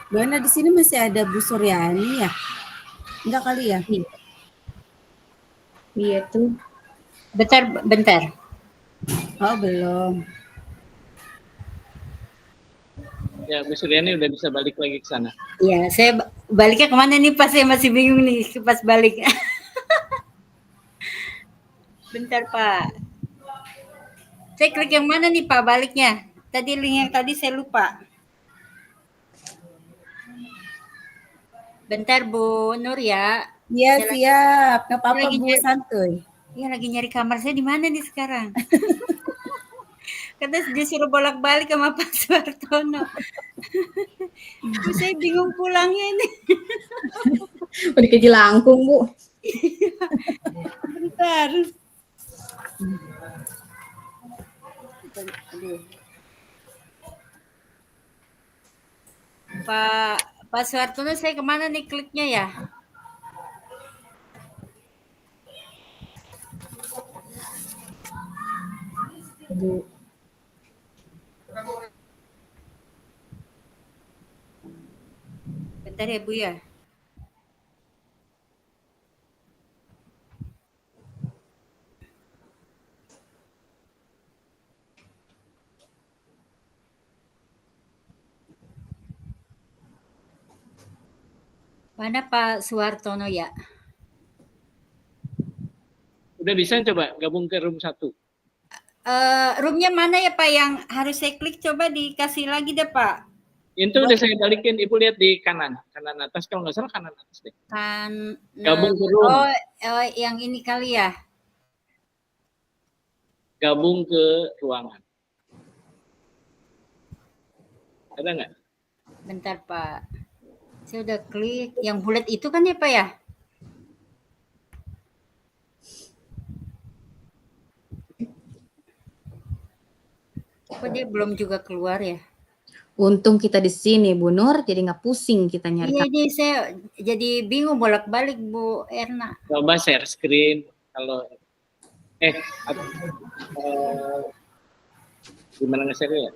Bu Erna di sini masih ada Bu Suryani ya? Enggak kali ya? Iya tuh. Bentar. Oh, belum. Ya, Bu Suryani udah bisa balik lagi ke sana. Iya, saya baliknya kemana nih Pak? Saya masih bingung nih pas balik. Bentar Pak. Saya klik yang mana nih Pak baliknya? Tadi link yang tadi saya lupa. Bentar Bu Nur ya. Iya siap. Nggak apa-apa Bu, santuy. Iya lagi nyari kamar saya di mana nih sekarang? Karena disuruh bolak-balik sama Pak Suartono. Saya bingung pulangnya ini. Udah ke Jelangkung, Bu. Bentar. Pak Suartono, saya kemana nih kliknya ya? Bu. Bentar ya Bu ya. Mana Pak Suartono ya? Udah bisa coba gabung ke room 1. Roomnya mana ya Pak yang harus saya klik? Coba dikasih lagi deh Pak. Itu udah saya balikin, Ibu lihat di kanan atas, kalau nggak salah kanan atas deh. Gabung ke room. Oh, yang ini kali ya? Gabung ke ruangan. Ada nggak? Bentar Pak. Saya udah klik. Yang bulat itu kan ya Pak ya? Kok dia belum juga keluar ya? Untung kita di sini, Bu Nur, jadi nggak pusing kita nyari. Iya, jadi saya jadi bingung bolak-balik Bu Erna. Coba share screen kalau gimana nge-share ya?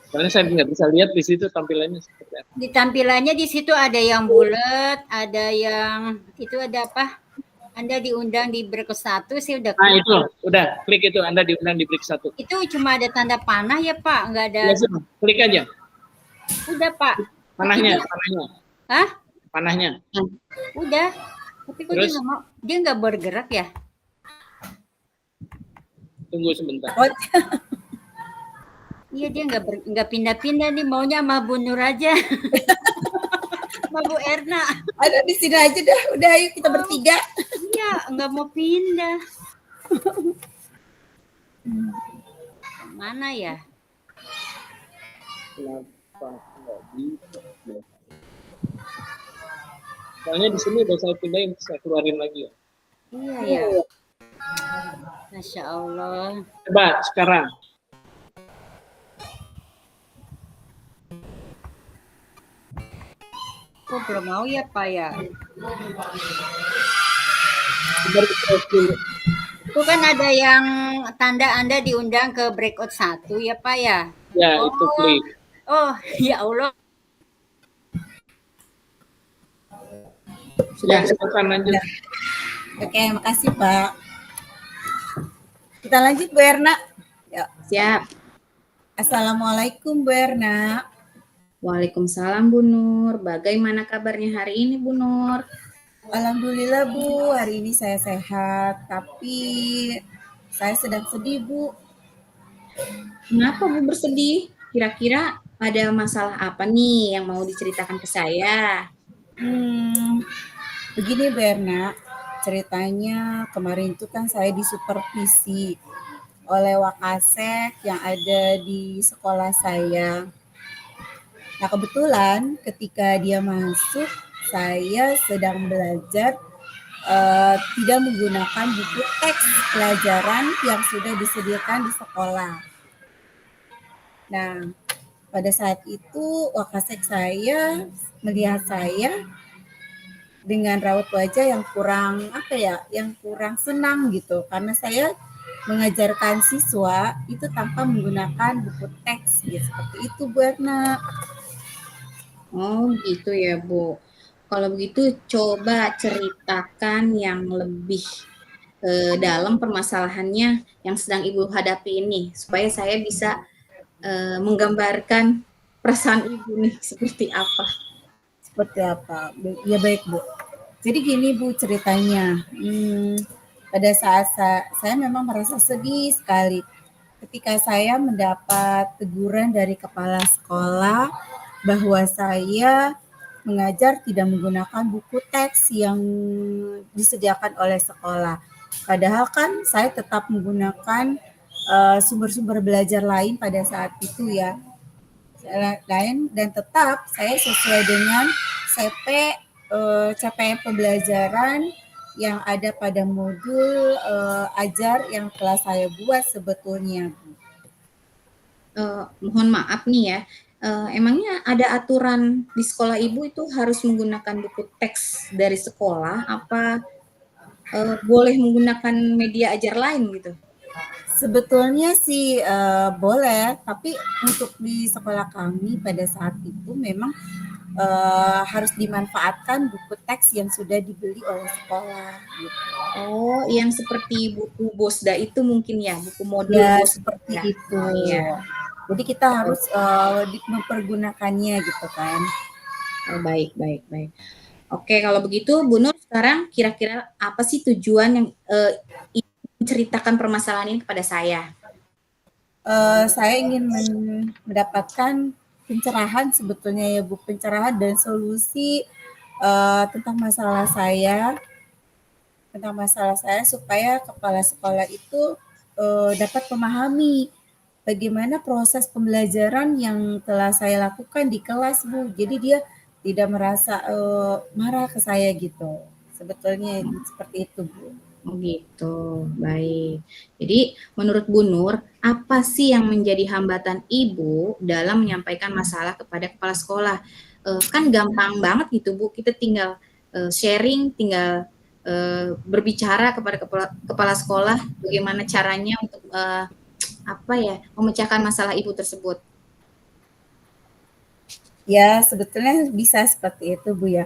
Karena saya nggak bisa lihat di situ tampilannya seperti apa. Di tampilannya di situ ada yang bulat, ada yang itu ada apa? Anda diundang di break 1, saya udah klik. Nah itu, udah klik itu, Anda diundang di break 1. Itu cuma ada tanda panah ya Pak, nggak ada. Ya, klik aja. Udah Pak. Panahnya. Hah? Panahnya. Udah. Tapi kok dia nggak mau? Dia nggak bergerak ya? Tunggu sebentar. Iya dia nggak pindah-pindah nih, maunya sama Bu Nur aja. Sama Bu Erna. Ada di sini aja dah, udah ayo kita bertiga. Iya, nggak mau pindah. Mana ya? Kenapa Soalnya di sini udah saya pindahin, saya keluarin lagi ya. Iya ya. Masya Allah. Coba sekarang. Kok belum mau ya Pak ya? Itu kan ada yang tanda Anda diundang ke breakout 1 ya Pak ya? Ya, itu klik. Oh, ya Allah. Ya, silakan lanjut. Oke, makasih Pak. Kita lanjut Bu Erna. Yuk. Siap. Assalamualaikum Bu Erna. Waalaikumsalam Bu Nur. Bagaimana kabarnya hari ini Bu Nur? Alhamdulillah Bu, hari ini saya sehat, tapi saya sedang sedih Bu. Kenapa Bu bersedih? Kira-kira ada masalah apa nih yang mau diceritakan ke saya? Begini Bu Erna, ceritanya kemarin itu kan saya disupervisi oleh Wakasek yang ada di sekolah saya. Nah kebetulan ketika dia masuk, saya sedang belajar tidak menggunakan buku teks pelajaran yang sudah disediakan di sekolah. Nah, pada saat itu Wakasek saya melihat saya dengan raut wajah yang kurang yang kurang senang gitu, karena saya mengajarkan siswa itu tanpa menggunakan buku teks, gitu. Seperti itu Bu Erna. Oh gitu ya Bu. Kalau begitu coba ceritakan yang lebih dalam permasalahannya yang sedang Ibu hadapi ini, supaya saya bisa menggambarkan perasaan Ibu nih seperti apa. Seperti apa? Ya baik Bu. Jadi gini Bu ceritanya. Pada saat saya memang merasa sedih sekali ketika saya mendapat teguran dari kepala sekolah bahwa saya mengajar tidak menggunakan buku teks yang disediakan oleh sekolah. Padahal kan saya tetap menggunakan sumber-sumber belajar lain pada saat itu ya. Lain dan tetap saya sesuai dengan capaian pembelajaran yang ada pada modul ajar yang telah saya buat sebetulnya. Mohon maaf nih ya, emangnya ada aturan di sekolah Ibu itu harus menggunakan buku teks dari sekolah, apa boleh menggunakan media ajar lain gitu? Sebetulnya sih boleh, tapi untuk di sekolah kami pada saat itu memang harus dimanfaatkan buku teks yang sudah dibeli oleh sekolah. Gitu. Oh, yang seperti buku Bosda itu mungkin ya, buku modul ya, Bosda seperti ya. itu. Iya. Jadi kita harus mempergunakannya gitu kan. Oh, baik. Oke, kalau begitu Bu Nur sekarang kira-kira apa sih tujuan yang menceritakan permasalahan ini kepada saya? Saya ingin mendapatkan pencerahan sebetulnya ya Bu, pencerahan dan solusi tentang masalah saya supaya kepala sekolah itu dapat memahami bagaimana proses pembelajaran yang telah saya lakukan di kelas Bu. Jadi dia tidak merasa marah ke saya gitu. Sebetulnya seperti itu Bu. Oh gitu, baik. Jadi menurut Bu Nur, apa sih yang menjadi hambatan Ibu dalam menyampaikan masalah kepada kepala sekolah? Kan gampang banget gitu Bu, kita tinggal sharing, tinggal berbicara kepada kepala sekolah bagaimana caranya untuk memecahkan masalah Ibu tersebut. Ya, sebetulnya bisa seperti itu Bu ya.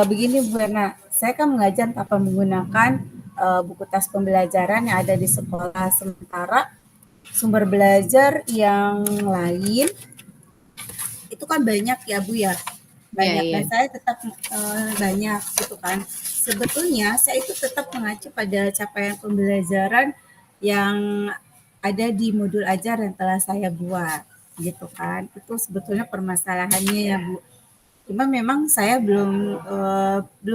Begini Bu Erna, saya kan mengajar tanpa menggunakan buku tas pembelajaran yang ada di sekolah, sementara sumber belajar yang lain itu kan banyak ya Bu ya, banyak. Dan saya tetap banyak gitu kan. Sebetulnya saya itu tetap mengacu pada capaian pembelajaran yang ada di modul ajar yang telah saya buat gitu kan. Itu sebetulnya permasalahannya ya Bu. Cuma memang saya belum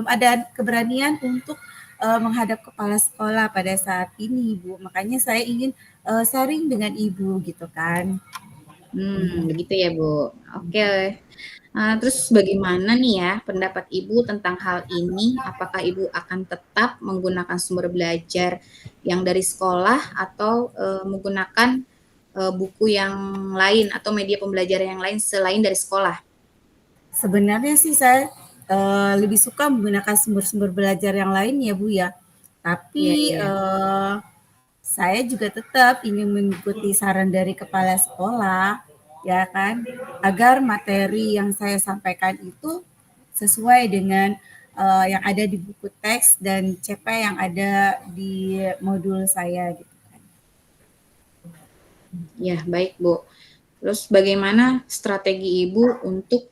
ada keberanian untuk menghadap kepala sekolah pada saat ini Bu. Makanya saya ingin sharing dengan Ibu gitu kan. Begitu ya, Bu. Oke. Terus bagaimana nih ya pendapat Ibu tentang hal ini? Apakah Ibu akan tetap menggunakan sumber belajar yang dari sekolah atau menggunakan buku yang lain atau media pembelajaran yang lain selain dari sekolah? Sebenarnya sih saya lebih suka menggunakan sumber-sumber belajar yang lain ya Bu ya. Tapi Iya. saya juga tetap ingin mengikuti saran dari kepala sekolah, ya kan, agar materi yang saya sampaikan itu sesuai dengan yang ada di buku teks dan CP yang ada di modul saya gitu. Ya, baik Bu. Terus bagaimana strategi Ibu untuk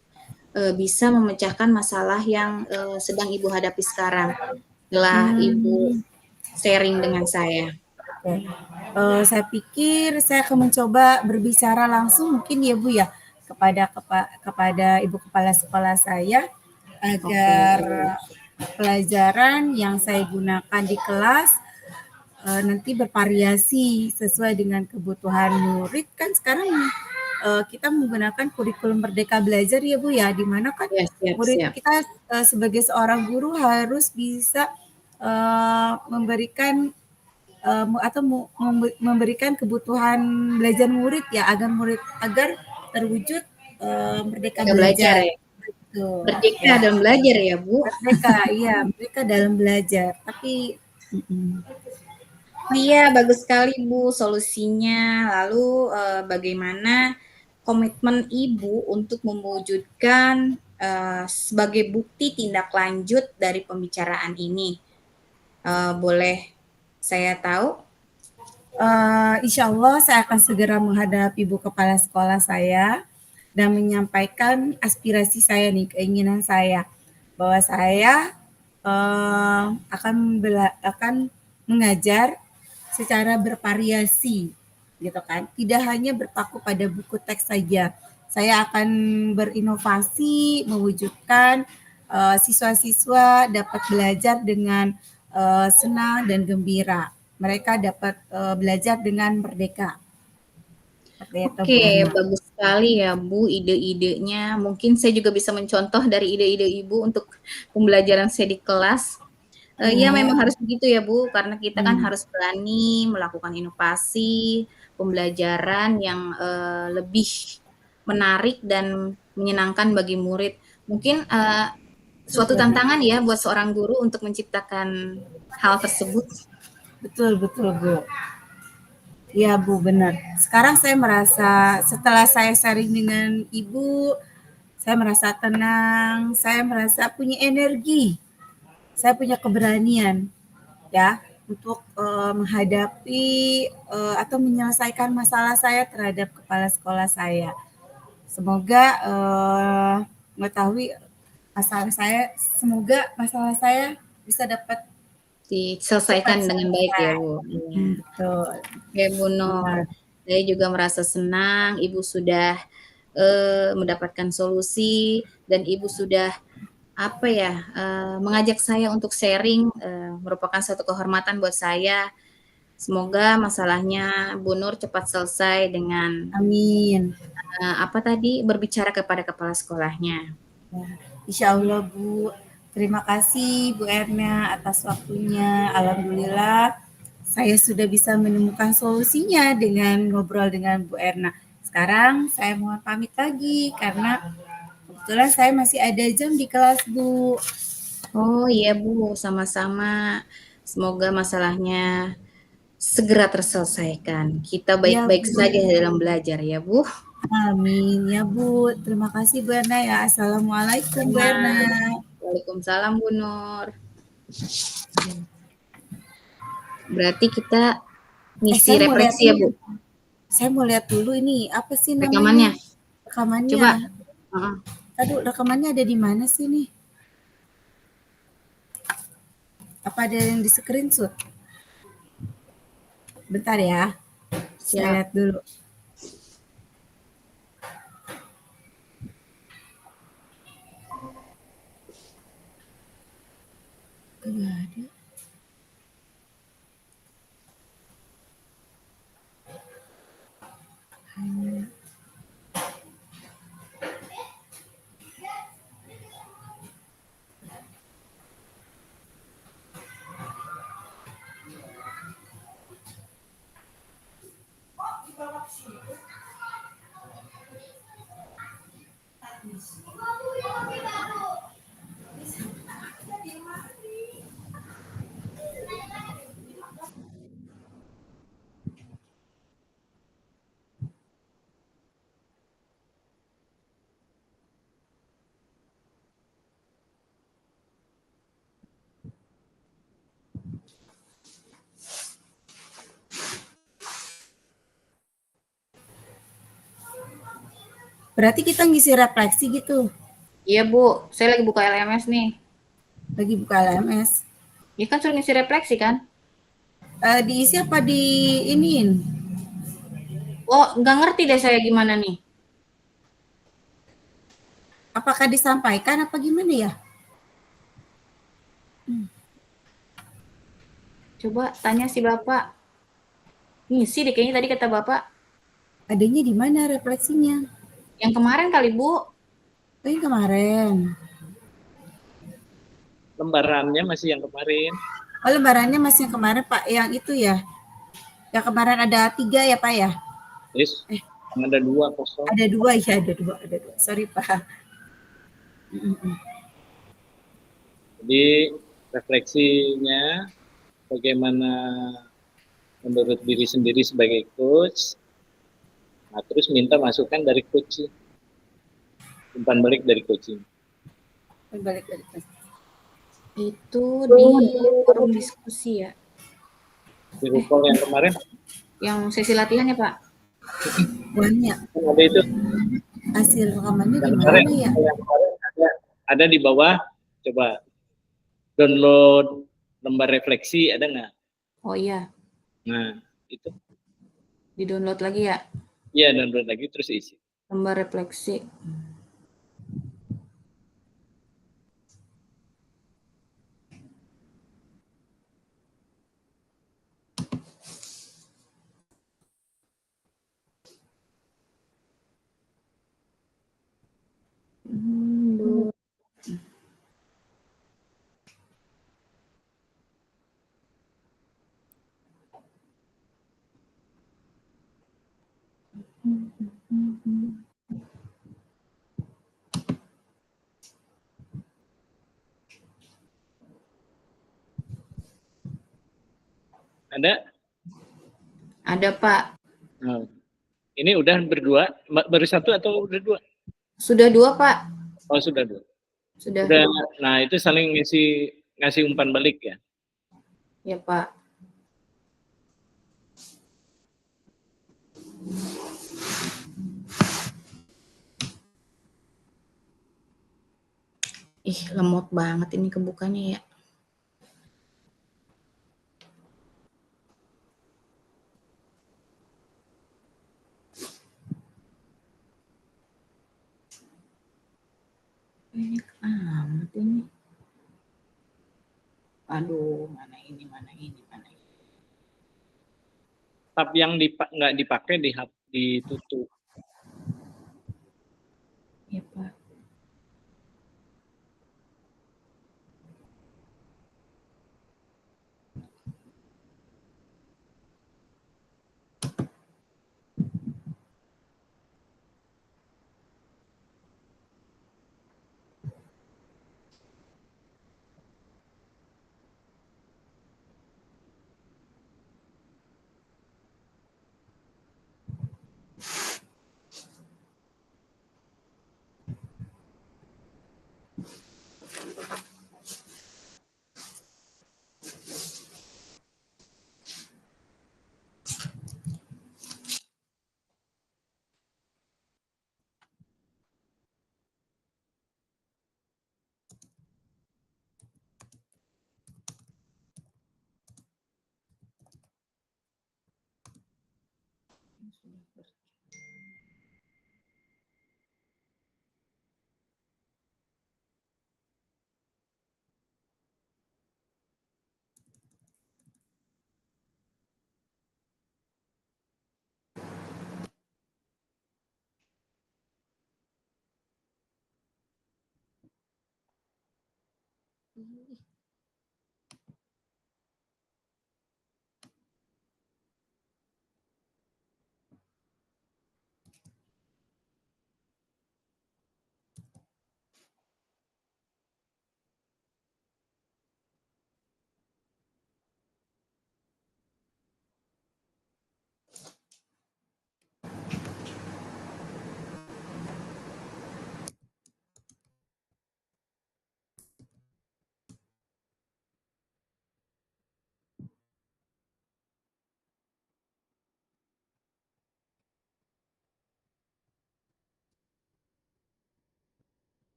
bisa memecahkan masalah yang sedang Ibu hadapi sekarang setelah Ibu sharing dengan saya? Oke. Saya pikir saya akan mencoba berbicara langsung mungkin ya Bu ya kepada Ibu Kepala Sekolah saya agar pelajaran yang saya gunakan di kelas nanti bervariasi sesuai dengan kebutuhan murid. Kan sekarang kita menggunakan kurikulum Merdeka Belajar ya Bu ya, di mana kan murid kita sebagai seorang guru harus bisa memberikan memberikan kebutuhan belajar murid ya agar terwujud merdeka belajar. Ya. Merdeka dalam belajar ya Bu. Merdeka dalam belajar. Tapi iya, bagus sekali Bu solusinya. Lalu bagaimana komitmen Ibu untuk mewujudkan sebagai bukti tindak lanjut dari pembicaraan ini? Boleh saya tahu? Insya Allah saya akan segera menghadap Ibu Kepala Sekolah saya dan menyampaikan aspirasi saya nih, keinginan saya bahwa saya akan mengajar secara bervariasi gitu kan, tidak hanya berpaku pada buku teks saja. Saya akan berinovasi mewujudkan siswa-siswa dapat belajar dengan senang dan gembira. Mereka dapat belajar dengan merdeka. Oke, bagus sekali ya Bu ide-idenya. Mungkin saya juga bisa mencontoh dari ide-ide Ibu untuk pembelajaran saya di kelas. Ya memang harus begitu ya Bu, karena kita kan harus berani melakukan inovasi, pembelajaran yang lebih menarik dan menyenangkan bagi murid. Mungkin suatu tantangan ya buat seorang guru untuk menciptakan hal tersebut. Betul Bu. Ya Bu, benar. Sekarang saya merasa setelah saya sharing dengan Ibu, saya merasa tenang, saya merasa punya energi, saya punya keberanian ya untuk menghadapi atau menyelesaikan masalah saya terhadap kepala sekolah saya. Semoga mengetahui masalah saya bisa dapat diselesaikan dengan baik ya Bu. Betul. Oke Bu Nur, saya juga merasa senang Ibu sudah mendapatkan solusi dan Ibu sudah mengajak saya untuk sharing, merupakan suatu kehormatan buat saya. Semoga masalahnya Bu Nur cepat selesai dengan berbicara kepada kepala sekolahnya. Insya Allah Bu. Terima kasih Bu Erna atas waktunya. Alhamdulillah saya sudah bisa menemukan solusinya dengan ngobrol dengan Bu Erna. Sekarang saya mohon pamit lagi karena kebetulan saya masih ada jam di kelas Bu. Oh iya Bu, sama-sama. Semoga masalahnya segera terselesaikan. Kita baik-baik saja dalam belajar ya Bu. Amin ya Bu. Terima kasih Bu Erna ya. Assalamualaikum Bu Erna. Waalaikumsalam Bu Nur. Berarti kita ngisi refleksi ya Bu. Saya mau lihat dulu ini apa sih namanya? Rekamannya. Coba. Aduh, rekamannya ada di mana sih nih? Apa ada yang di screenshot? Bentar ya. Saya lihat dulu. Enggak ada. Berarti kita ngisi refleksi gitu. Iya Bu, saya lagi buka LMS nih. Lagi buka LMS. Ya kan suruh ngisi refleksi kan? Diisi apa di iniin? Oh, nggak ngerti deh saya gimana nih. Apakah disampaikan apa gimana ya? Coba tanya si Bapak. Ngisi deh kayaknya tadi kata Bapak. Adanya di mana refleksinya? Yang kemarin kali Bu. Oh, yang kemarin. Lembarannya masih yang kemarin. Oh, lembarannya masih yang kemarin Pak, yang itu ya? Yang kemarin ada 3 ya Pak ya? Yes. Ada 2 kosong. Ada 2 ya, ada 2. Sorry Pak. Jadi refleksinya bagaimana menurut diri sendiri sebagai coach. Nah, terus minta masukan dari coach. Umpan balik dari coaching. Balik. Itu di forum diskusi ya. Di RUPOL yang kemarin? Yang sesi latihan ya Pak? Banyak. Ada itu. Hasil rekamannya Yang gimana kemarin, ya? yang kemarin ada di bawah. Coba download lembar refleksi, ada nggak? Oh iya. Nah, itu. Di download lagi ya? Iya, download lagi terus isi. Lembar refleksi. Ada? Ada Pak. Nah, ini udah berdua, baru 1 atau udah 2? Sudah 2 Pak. Oh, sudah 2. Sudah. Nah, itu saling ngasih umpan balik ya? Ya Pak. Ih, lemot banget ini kebukanya ya. Banyak amat ini. Aduh, mana ini. Tab yang nggak dipakai ditutup. Ya Pak. Sudah